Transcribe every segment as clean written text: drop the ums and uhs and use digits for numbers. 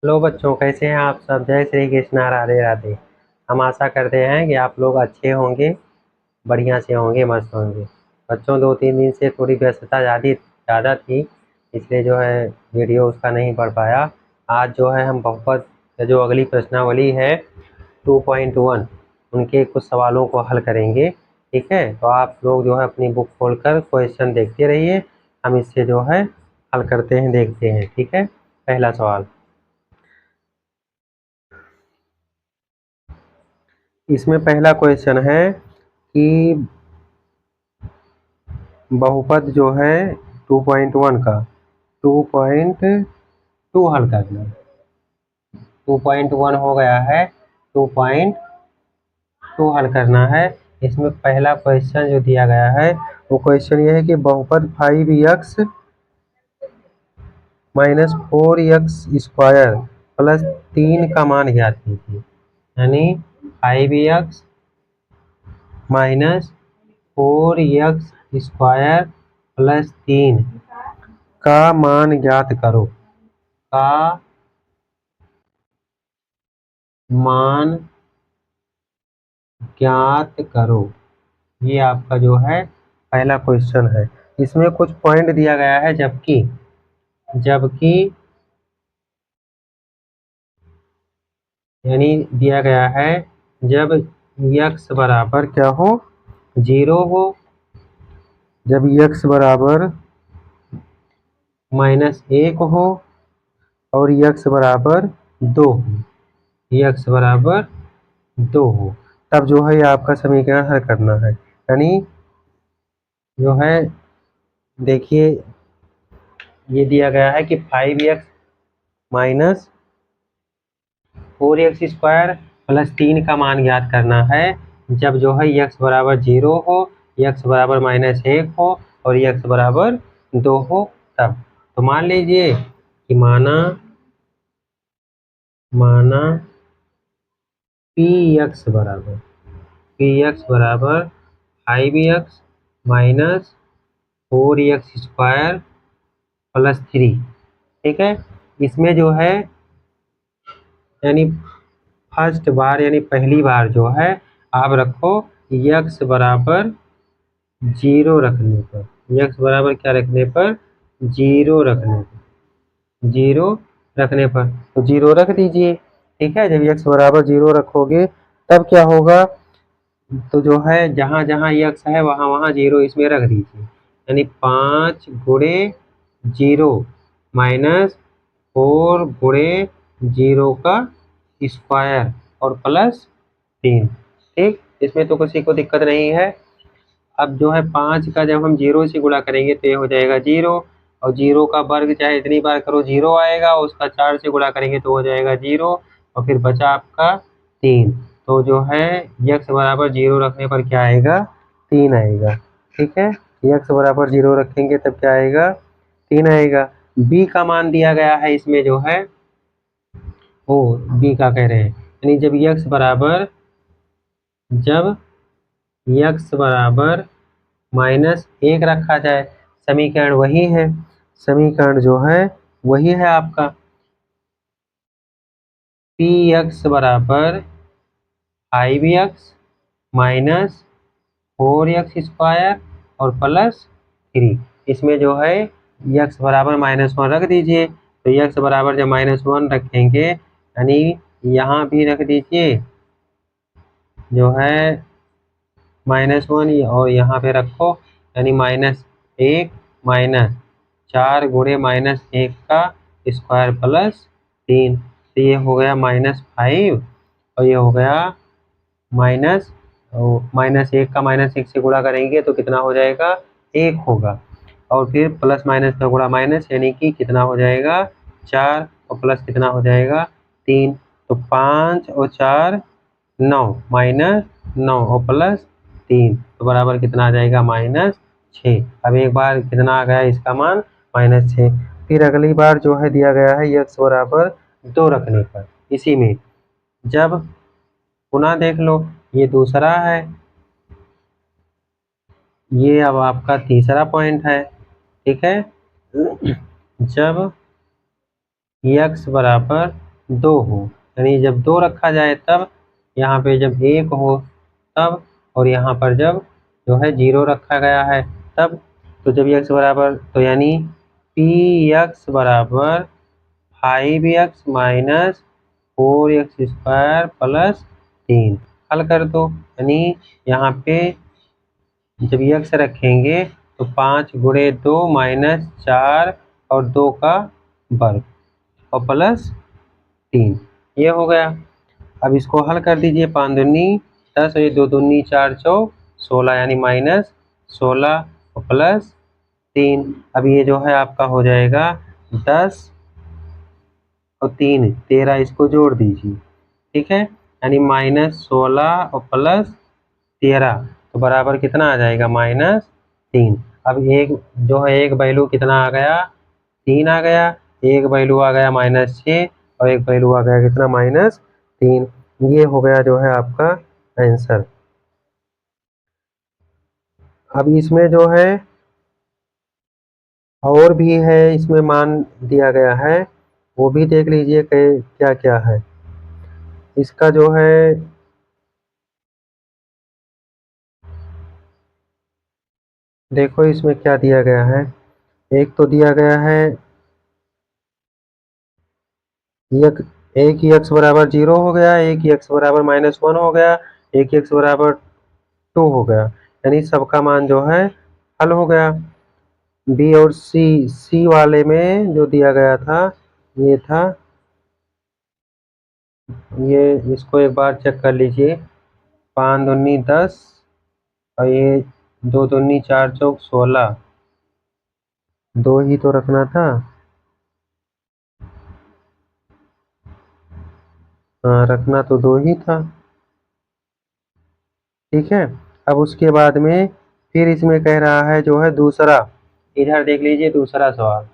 Hello बच्चों, कैसे हैं आप सब। जय श्री कृष्णा, राधे राधे। हम आशा करते हैं कि आप लोग अच्छे होंगे, बढ़िया से होंगे, मस्त होंगे। बच्चों, 2-3 दिन से थोड़ी व्यस्तता ज़्यादा थी, इसलिए जो है वीडियो उसका नहीं पढ़ पाया। आज जो है हम बहुपद जो अगली प्रश्नावली है 2.1 उनके कुछ सवालों को हल करेंगे। ठीक है, तो आप लोग जो है अपनी बुक खोलकर क्वेश्चन देखते रहिए। हम इससे जो है हल करते हैं, देखते हैं। ठीक है, पहला सवाल। इसमें पहला क्वेश्चन है कि बहुपद जो है 2.1 का 2.2 हल करना। 2.1 हो गया है, 2.2 हल करना है। इसमें पहला क्वेश्चन जो दिया गया है वो क्वेश्चन ये है कि बहुपद 5x-4x² प्लस 3 का मान ज्ञात कीजिए। यानी 5x-4x² प्लस 3 का मान ज्ञात करो। का मान ज्ञात करो, ये आपका जो है पहला क्वेश्चन है। इसमें कुछ पॉइंट दिया गया है, जबकि जबकि यानी दिया गया है जब x बराबर क्या हो, 0 हो, जब x बराबर -1 हो और x बराबर 2 हो, x बराबर 2 हो, तब जो है ये आपका समीकरण हल करना है। यानी जो है देखिए, ये दिया गया है कि 5x माइनस 4x² प्लस 3 का मान ज्ञात करना है जब जो है x बराबर 0 हो, x बराबर -1 हो और x बराबर 2 हो तब। तो मान लीजिए कि माना px बराबर 5x माइनस 4x² प्लस 3। ठीक है, इसमें जो है यानी फर्स्ट बार यानी पहली बार जो है आप रखो x बराबर 0 रखने पर, x बराबर क्या रखने पर, 0 रखने पर, 0 रखने पर तो 0 रख दीजिए। ठीक है, जब x बराबर 0 रखोगे तब क्या होगा, तो जो है जहाँ जहाँ x है वहाँ वहाँ 0 इसमें रख दीजिए। यानी 5 गुणे 0 माइनस 4 गुणे 0 का स्क्वायर और प्लस 3। ठीक, इसमें तो किसी को दिक्कत नहीं है। अब जो है 5 का जब हम 0 से गुणा करेंगे तो ये हो जाएगा 0, और 0 का वर्ग चाहे इतनी बार करो 0 आएगा, उसका 4 से गुणा करेंगे तो हो जाएगा 0, और फिर बचा आपका 3। तो जो है x बराबर 0 रखने पर क्या आएगा, 3 आएगा। ठीक है, x बराबर 0 रखेंगे तब क्या आएगा, 3 आएगा। b का मान दिया गया है इसमें जो है ओ b का कह रहे हैं, यानी जब x बराबर -1 रखा जाए, समीकरण वही है, समीकरण जो है वही है आपका px बराबर 5x माइनस 4x² और प्लस 3। इसमें जो है x बराबर -1 रख दीजिए, तो x बराबर जब -1 रखेंगे यानी यहाँ भी रख दीजिए जो है -1 और यहाँ पे रखो, यानी -1 माइनस 4 गुणे -1 का स्क्वायर प्लस 3। तो ये हो गया -5 और ये हो गया माइनस -1 का -1 से गुणा करेंगे तो कितना हो जाएगा, 1 होगा, और फिर प्लस माइनस का गुणा माइनस, यानी कि कितना हो जाएगा 4 और प्लस कितना हो जाएगा 3। तो 5 और 4 9 माइनस 9 और प्लस 3 तो बराबर कितना आ जाएगा, -6। अब एक बार कितना आ गया इसका मान, -6। फिर अगली बार जो है दिया गया है x बराबर 2 रखने पर, इसी में जब पुनः देख लो, ये दूसरा है, ये अब आपका तीसरा पॉइंट है। ठीक है, जब x बराबर 2 हो, यानी जब 2 रखा जाए तब, यहाँ पे जब 1 हो तब, और यहाँ पर जब जो है 0 रखा गया है तब। तो जब x बराबर, तो यानी px बराबर 5x माइनस 4x² प्लस 3 हल कर दो। यानी यहाँ पे जब x रखेंगे तो 5 गुणे 2 माइनस 4 और 2 का वर्ग और प्लस 3, ये हो गया। अब इसको हल कर दीजिए, 5 दूनी 10 और ये 2 दूनी 4 चौक 16, यानी माइनस 16 और प्लस 3। अब ये जो है आपका हो जाएगा 10 और 3 13, इसको जोड़ दीजिए, ठीक है, यानी माइनस 16 और प्लस 13, तो बराबर कितना आ जाएगा, -3। अब एक जो है एक वैल्यू कितना आ गया, 3 आ गया, एक वैल्यू आ गया -6 और एक वैल्यू आ गया कितना, -3। ये हो गया जो है आपका आंसर। अब इसमें जो है और भी है, इसमें मान दिया गया है, वो भी देख लीजिए क्या क्या है। इसका जो है देखो इसमें क्या दिया गया है। एक तो दिया गया है एक ही x बराबर 0 हो गया, एक ही x बराबर -1 हो गया, एक ही x बराबर 2 हो गया, यानी सबका मान जो है हल हो गया। बी और सी वाले में जो दिया गया था ये था, ये इसको एक बार चेक कर लीजिए, 5 दूनी 10 और ये 2 दूनी 4 चौक 16, 2 ही तो रखना था। हाँ, रखना तो 2 ही था, ठीक है। अब उसके बाद में फिर इसमें कह रहा है जो है दूसरा, इधर देख लीजिए दूसरा सवाल,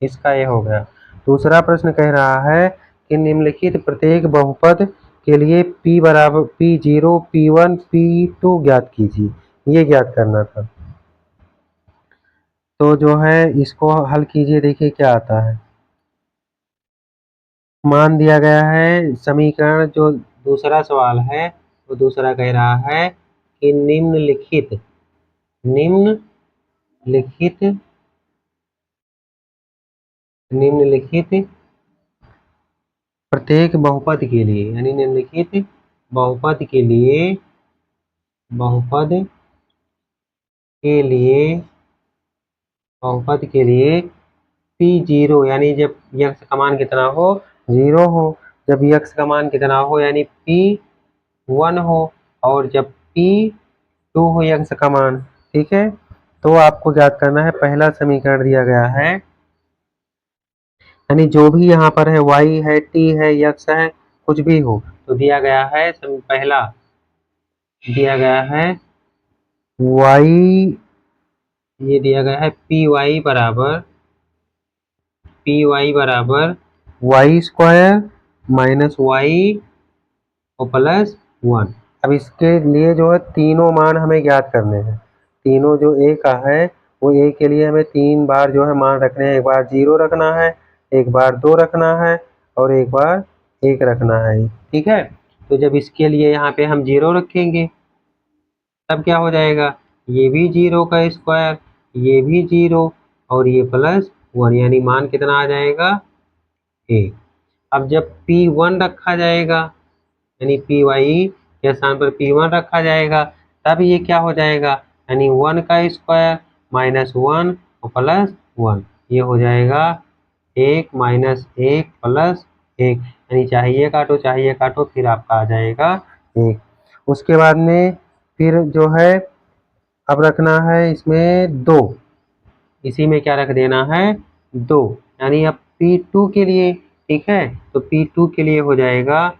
इसका ये हो गया। दूसरा प्रश्न कह रहा है कि निम्नलिखित प्रत्येक बहुपद के लिए p बराबर p0 p1 p2 ज्ञात कीजिए, ये ज्ञात करना था। तो जो है इसको हल कीजिए, देखिए क्या आता है। मान दिया गया है समीकरण, जो दूसरा सवाल है वो दूसरा कह रहा है कि निम्नलिखित प्रत्येक बहुपद के लिए, यानी निम्नलिखित बहुपद के लिए P0, यानी जब x का मान कितना हो, 0 हो, जब x का मान कितना हो यानी P1 हो, और जब P2 हो x का मान, ठीक है। तो आपको ज्ञात करना है, पहला समीकरण दिया गया है, यानी जो भी यहाँ पर है y है t है x है कुछ भी हो, तो दिया गया है पहला दिया गया है y, ये दिया गया है py बराबर y² माइनस y और प्लस 1। अब इसके लिए जो है तीनों मान हमें ज्ञात करने हैं, तीनों जो a का है वो a के लिए हमें 3 बार जो है मान रखने हैं, एक बार 0 रखना है, एक बार 2 रखना है और एक बार 1 रखना है, ठीक है। तो जब इसके लिए यहाँ पे हम 0 रखेंगे तब क्या हो जाएगा, ये भी 0 का स्क्वायर, ये भी 0 और ये +1, यानी मान कितना आ जाएगा, 1। अब जब P1 रखा जाएगा, यानी Py के स्थान पर P1 रखा जाएगा, तब ये क्या हो जाएगा, यानी 1 का स्क्वायर -1 और +1, ये हो जाएगा 1 - 1 + 1, यानी चाहिए काटो फिर आपका आ जाएगा 1। उसके बाद में फिर जो है अब रखना है इसमें 2, इसी में क्या रख देना है, 2, यानी अब P2 के लिए, ठीक है, तो P2 के लिए हो जाएगा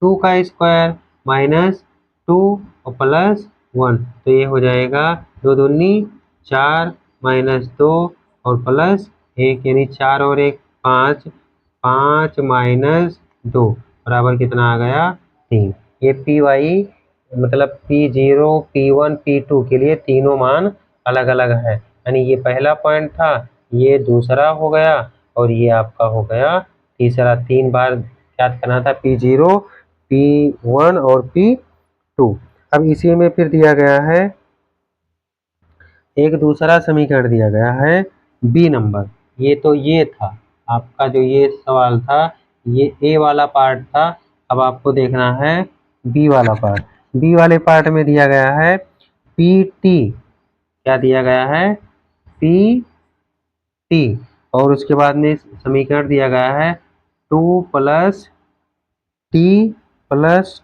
2 का स्क्वायर -2 और +1, तो ये हो जाएगा 2 दूनी 4 -2 और +1, यानी 4 और 1 5, 5 - 2 बराबर कितना आ गया, 3। ये Py मतलब P0 P1 P2 के लिए तीनों मान अलग अलग है, यानी ये पहला पॉइंट था, ये दूसरा हो गया और ये आपका हो गया तीसरा। 3 बार याद करना था, P0, P1 और P2। अब इसी में फिर दिया गया है एक दूसरा समीकरण दिया गया है बी नंबर। ये तो ये था आपका जो ये सवाल था, ये ए वाला पार्ट था। अब आपको देखना है बी वाला पार्ट। बी वाले पार्ट में दिया गया है पी टी। क्या दिया गया है? P T. और उसके बाद में समीकरण दिया गया है 2 plus T plus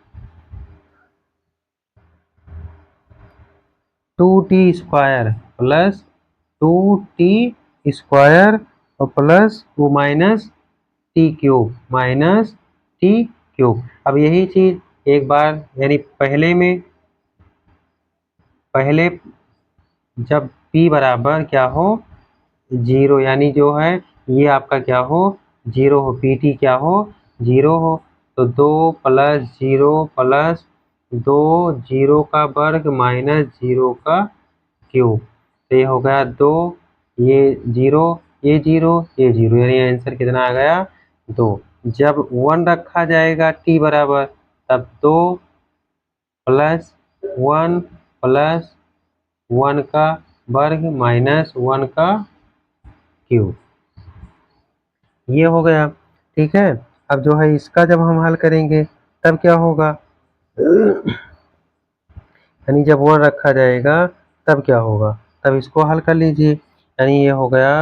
2t² plus 2t² और प्लस वो माइनस टी क्यूब। अब यही चीज एक बार यानी पहले जब p बराबर क्या हो 0, यानी जो है ये आपका क्या हो 0 हो, पी टी क्या हो 0 हो, तो 2 प्लस 0 प्लस 2 0 का वर्ग माइनस 0 का क्यूब। तो ये हो गया 2, ये 0, ये 0, ये 0, यानी आंसर कितना आ गया 2। जब 1 रखा जाएगा t बराबर, तब 2 प्लस 1 प्लस 1 का वर्ग माइनस 1 का क्यूब। ये हो गया, ठीक है। अब जो है इसका जब हम हल करेंगे तब क्या होगा, यानी जब 1 रखा जाएगा तब क्या होगा, तब इसको हल कर लीजिए। यानी ये हो गया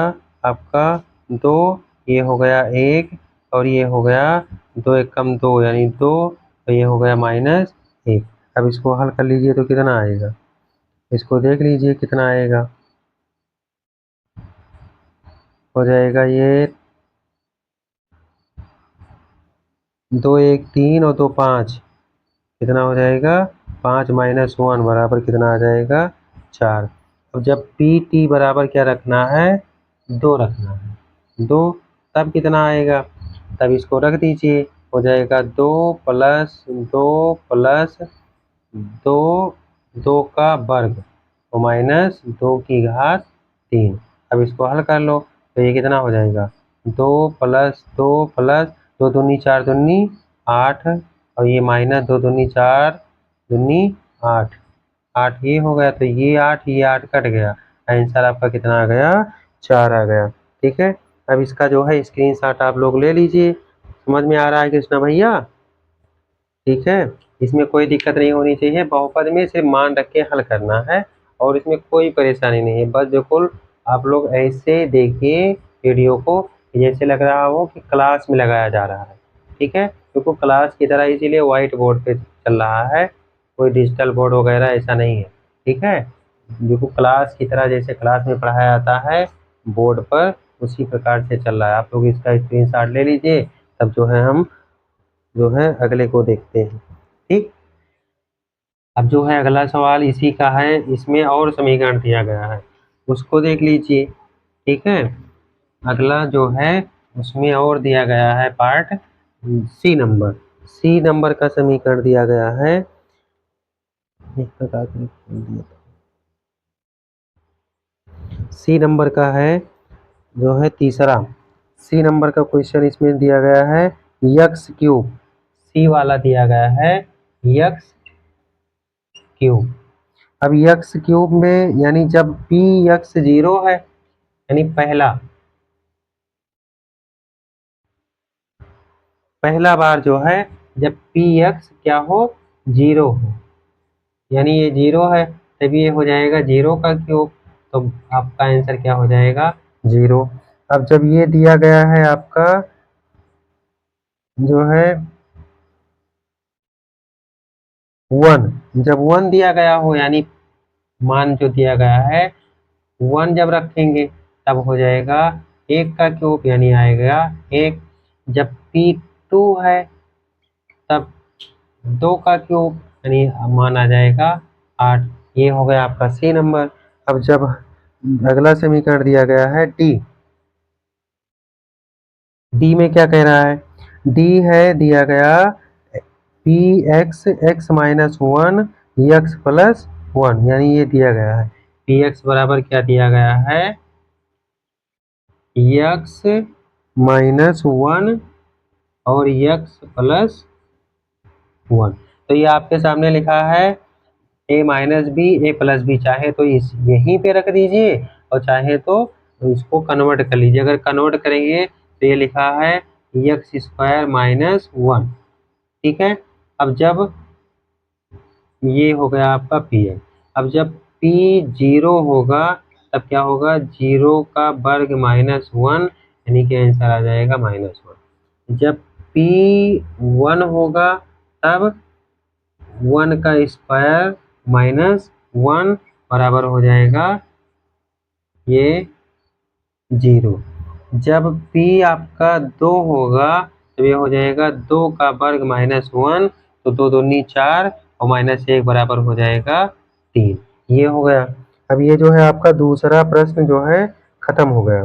आपका 2, ये हो गया 1 और ये हो गया 2 1 कम 2 यानी 2, तो ये हो गया -1। अब इसको हल कर लीजिए तो कितना आएगा, इसको देख लीजिए कितना आएगा। हो जाएगा ये 2 1 3 और 2 5, कितना हो जाएगा 5 - 1 बराबर कितना आ जाएगा 4। अब जब पी टी बराबर क्या रखना है 2 रखना है 2, तब कितना आएगा, तब इसको रख दीजिए। हो जाएगा 2 प्लस 2 प्लस 2 2 का वर्ग और माइनस 2 की घात 3। अब इसको हल कर लो तो ये कितना हो जाएगा 2 प्लस 2 प्लस 2 दूनी 4 दूनी 8 और ये माइनस 2 दूनी 4 दूनी 8, 8 ये हो गया, तो ये 8 कट गया। आंसर आपका कितना आ गया 4 आ गया। ठीक है, अब इसका जो है स्क्रीनशॉट आप लोग ले लीजिए। समझ में आ रहा है कृष्णा भैया? ठीक है, इसमें कोई दिक्कत नहीं होनी चाहिए। बहुपद में सिर्फ मान रख के हल करना है और इसमें कोई परेशानी नहीं है। बस बिल्कुल आप लोग ऐसे देखिए वीडियो को जैसे लग रहा हो कि क्लास में लगाया जा रहा है। ठीक है, क्योंकि क्लास की तरह इसीलिए व्हाइट बोर्ड पे चल रहा है, कोई डिजिटल बोर्ड वगैरह ऐसा नहीं है। ठीक है, बिल्कुल क्लास की तरह जैसे क्लास में पढ़ाया जाता है बोर्ड पर, उसी प्रकार से चल रहा है। आप लोग इसका स्क्रीनशॉट ले लीजिए, तब जो है हम जो है अगले को देखते हैं। ठीक, अब जो है अगला सवाल इसी का है, इसमें और समीकरण दिया गया है, उसको देख लीजिए। ठीक है, अगला जो है उसमें और दिया गया है पार्ट सी नंबर का समीकरण दिया गया है एक प्रकार से खोल दिया था। सी नंबर का है जो है तीसरा, सी नंबर का क्वेश्चन इसमें दिया गया है यक्स क्यूब। सी वाला दिया गया है यक्स क्यूब। अब यक्स क्यूब में यानी जब पी यक्स 0 है, यानी पहला बार जो है जब पी एक्स क्या हो 0 हो, यानी ये 0 है, तभी ये हो जाएगा 0 का क्यूब। तो आपका आंसर क्या हो जाएगा 0। अब जब ये दिया गया है आपका जो है 1, जब 1 दिया गया हो यानी मान जो दिया गया है 1 जब रखेंगे तब हो जाएगा 1 का क्यूब यानी आएगा 1। जब P2 है तब 2 का क्यूब यानी मान आ जाएगा 8। ये हो गया आपका सी नंबर। अब जब अगला समीकरण दिया गया है डी में क्या कह रहा है, डी है दिया गया पी एक्स एक्स -1 एक्स +1, यानी ये दिया गया है पी एक्स बराबर क्या दिया गया है एक्स -1 और x + 1। तो ये आपके सामने लिखा है a - b a + b, चाहे तो इस यहीं पे रख दीजिए और चाहे तो इसको कन्वर्ट कर लीजिए। अगर कन्वर्ट करेंगे तो ये लिखा है x² - 1, ठीक है। अब जब ये हो गया आपका px, अब जब p 0 होगा तब क्या होगा, 0 का वर्ग -1, यानी कि आंसर आ जाएगा -1। जब p 1 होगा तब 1 का स्क्वायर -1 बराबर हो जाएगा ये 0। जब p आपका 2 होगा तो ये हो जाएगा 2 का वर्ग -1, तो 2 दूनी 4 और -1 बराबर हो जाएगा 3। ये हो गया। अब ये जो है आपका दूसरा प्रश्न जो है खत्म हो गया,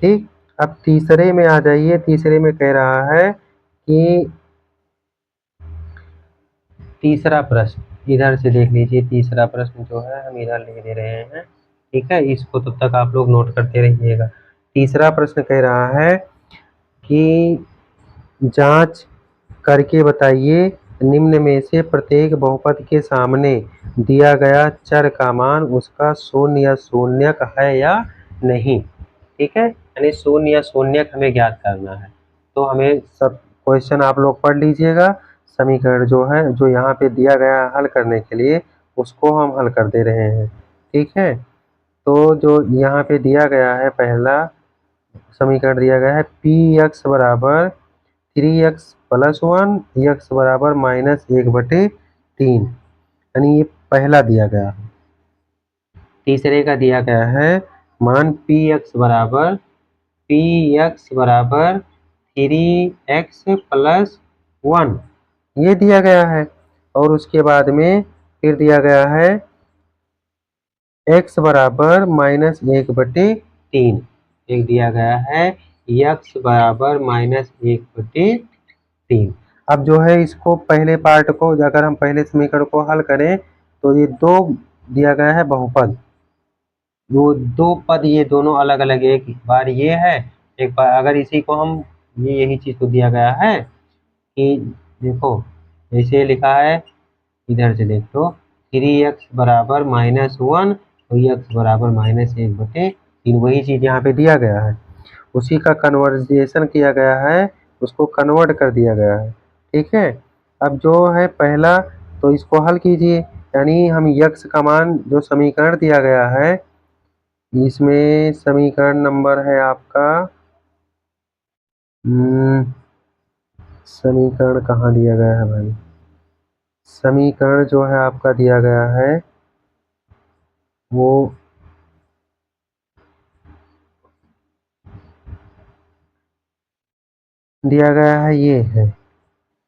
ठीक। अब तीसरे में आ जाइए। तीसरे में कह रहा है कि तीसरा प्रश्न इधर से देख लीजिए। तीसरा प्रश्न जो है हम इधर लिख दे रहे हैं, ठीक है। इसको तब तक आप लोग नोट करते रहिएगा। तीसरा प्रश्न कह रहा है कि जांच करके बताइए निम्न में से प्रत्येक बहुपद के सामने दिया गया चर का मान उसका शून्य या शून्यक है या नहीं, ठीक है। यानी शून्य या शून्यक हमें ज्ञात करना है। तो हमें सब क्वेश्चन आप लोग पढ़ लीजिएगा। समीकरण जो है जो यहाँ पे दिया गया है हल करने के लिए, उसको हम हल कर दे रहे हैं, ठीक है। तो जो यहाँ पे दिया गया है पहला समीकरण दिया गया है px बराबर 3x + 1 x बराबर -1/3, यानी ये पहला दिया गया है। तीसरे का दिया गया है मान px बराबर 3x + 1, ये दिया गया है। और उसके बाद में फिर दिया गया है x बराबर -1/3, एक दिया गया है x बराबर -1/3। अब जो है इसको पहले पार्ट को अगर हम पहले समीकरण को हल करें तो ये 2 दिया गया है बहुपद, वो 2 पद ये दोनों अलग अलग, एक बार ये है, एक बार अगर इसी को हम यही चीज तो दिया गया है कि देखो जैसे लिखा है, इधर से देख लो 3x बराबर -1 और x बराबर -1/3, वही चीज यहाँ पे दिया गया है, उसी का कन्वर्जेशन किया गया है, उसको कन्वर्ट कर दिया गया है, ठीक है। अब जो है पहला तो इसको हल कीजिए, यानी हम x का मान जो समीकरण दिया गया है, इसमें समीकरण नंबर है आपका समीकरण कहाँ दिया गया है भाई, समीकरण जो है आपका दिया गया है वो दिया गया है, ये है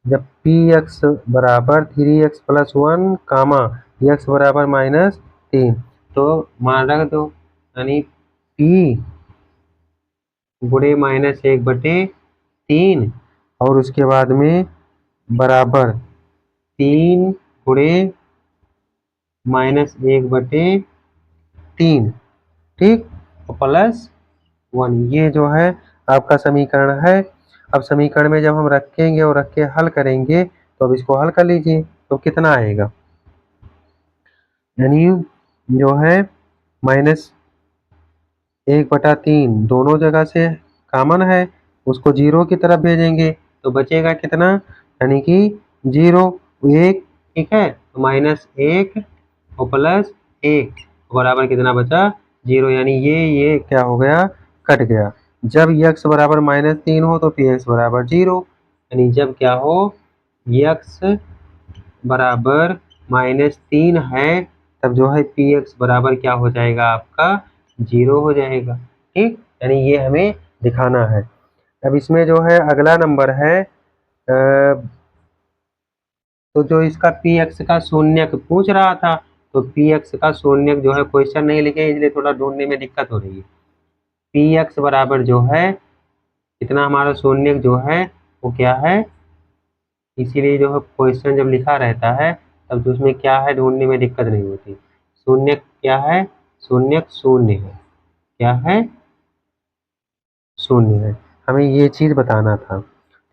जब px बराबर 3x + 1 कामा x बराबर -3, तो मान रख दो, यानी p गुणे -1/3 और उसके बाद में बराबर 3 गुणे -1/3, ठीक, +1, ये जो है आपका समीकरण है। अब समीकरण में जब हम रखेंगे और रख के हल करेंगे तो अब इसको हल कर लीजिए तो कितना आएगा, यानी जो है -1/3 दोनों जगह से कॉमन है, उसको 0 की तरफ भेजेंगे तो बचेगा कितना, यानी कि 0 1, ठीक है। तो -1 और +1 बराबर कितना बचा, 0, यानी ये क्या हो गया, कट गया। जब x बराबर -3 हो तो px बराबर 0, यानी जब क्या हो x बराबर -3 है तब जो है px बराबर क्या हो जाएगा आपका 0 हो जाएगा, ठीक, यानी ये हमें दिखाना है। अब इसमें जो है अगला नंबर है तो जो इसका px का शून्यक पूछ रहा था, तो px का शून्यक जो है क्वेश्चन नहीं लिखे इसलिए थोड़ा ढूंढने में दिक्कत हो रही है। px बराबर जो है इतना हमारा शून्यक जो है वो क्या है, इसीलिए जो है क्वेश्चन जब लिखा रहता है तब तो उसमें क्या है ढूंढने में दिक्कत नहीं होती। शून्यक क्या है, शून्यक शून्य है, क्या है, शून्य है। हमें ये चीज़ बताना था।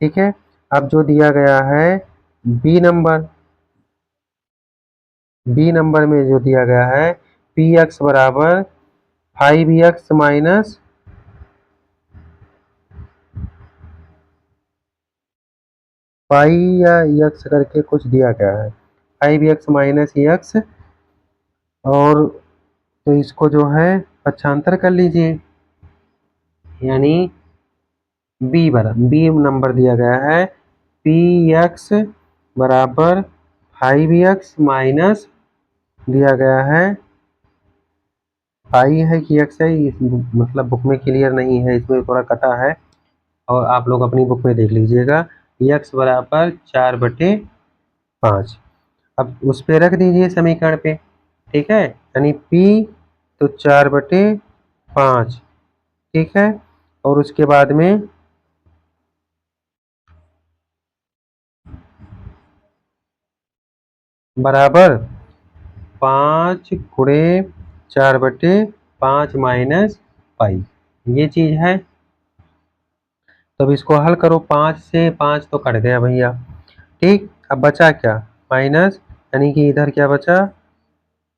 ठीक है, अब जो दिया गया है बी नंबर में जो दिया गया है पी एक्स बराबर 5x माइनस पाई या यक्स करके कुछ दिया गया है, 5x माइनस यक्स। और तो इसको जो है पक्षांतर कर लीजिए, यानी बी नंबर दिया गया है पी एक्स बराबर 5x माइनस दिया गया है पाई है कि एक्स है, इस मतलब बुक में क्लियर नहीं है, इसमें थोड़ा कटा है और आप लोग अपनी बुक में देख लीजिएगा। एक्स बराबर 4/5। अब उस पे रख दीजिए समीकरण पे। ठीक है, यानी P तो 4/5। ठीक है, और उसके बाद में बराबर 5 गुणे 4/5 माइनस पाई, ये चीज़ है। तब इसको हल करो, 5 से 5 तो कट गया भैया। ठीक, अब बचा क्या, माइनस, यानी कि इधर क्या बचा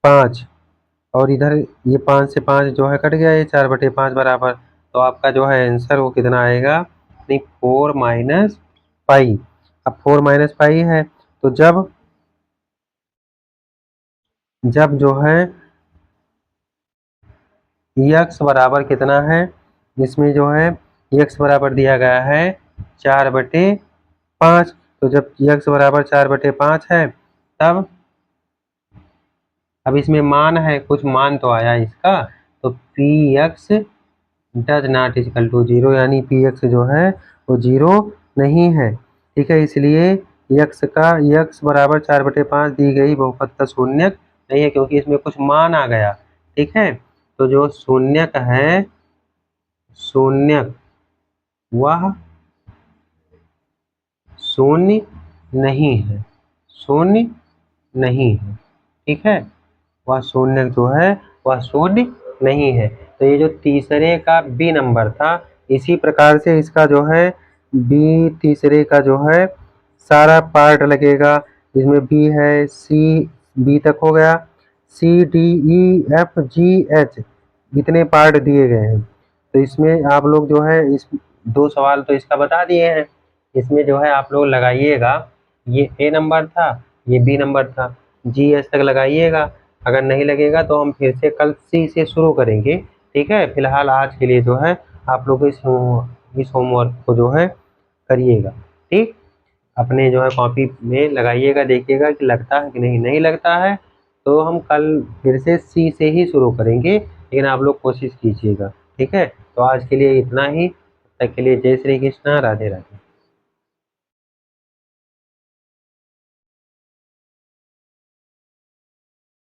5, और इधर ये 5 से 5 जो है कट गया, ये 4/5 बराबर। तो आपका जो है आंसर वो कितना आएगा, नहीं 4 माइनस पाई। अब 4 माइनस पाई है, तो जब जो है यक्स बराबर कितना है, इसमें जो है यक्स बराबर दिया गया है 4/5। तो जब यक्स बराबर 4/5 है, तब अब इसमें मान है, कुछ मान तो आया इसका, तो P X does not equal to 0, यानी पी एक्स जो है वो 0 नहीं है। ठीक है, इसलिए यक्स बराबर 4/5 दी गई बहुपद का शून्यक नहीं है, क्योंकि इसमें कुछ मान आ गया। ठीक है, तो जो शून्यक है, शून्यक वह शून्य नहीं है, शून्य नहीं है। ठीक है, वह शून्य जो है वह शून्य नहीं है। तो ये जो तीसरे का बी नंबर था, इसी प्रकार से इसका जो है बी तीसरे का जो है सारा पार्ट लगेगा। इसमें बी है, सी बी तक हो गया, C D E F G H इतने पार्ट दिए गए हैं। तो इसमें आप लोग जो है इस 2 सवाल तो इसका बता दिए हैं, इसमें जो है आप लोग लगाइएगा, ये ए नंबर था, ये बी नंबर था, जी एच तक लगाइएगा। अगर नहीं लगेगा तो हम फिर से कल सी से शुरू करेंगे। ठीक है, फिलहाल आज के लिए जो है आप लोग इस होमवर्क को जो है करिएगा। ठीक, अपने जो है कॉपी में लगाइएगा, देखिएगा कि लगता है कि नहीं, नहीं लगता है तो हम कल फिर से सी से ही शुरू करेंगे, लेकिन आप लोग कोशिश कीजिएगा। ठीक है, तो आज के लिए इतना ही, तब तक के लिए जय श्री कृष्णा, राधे राधे।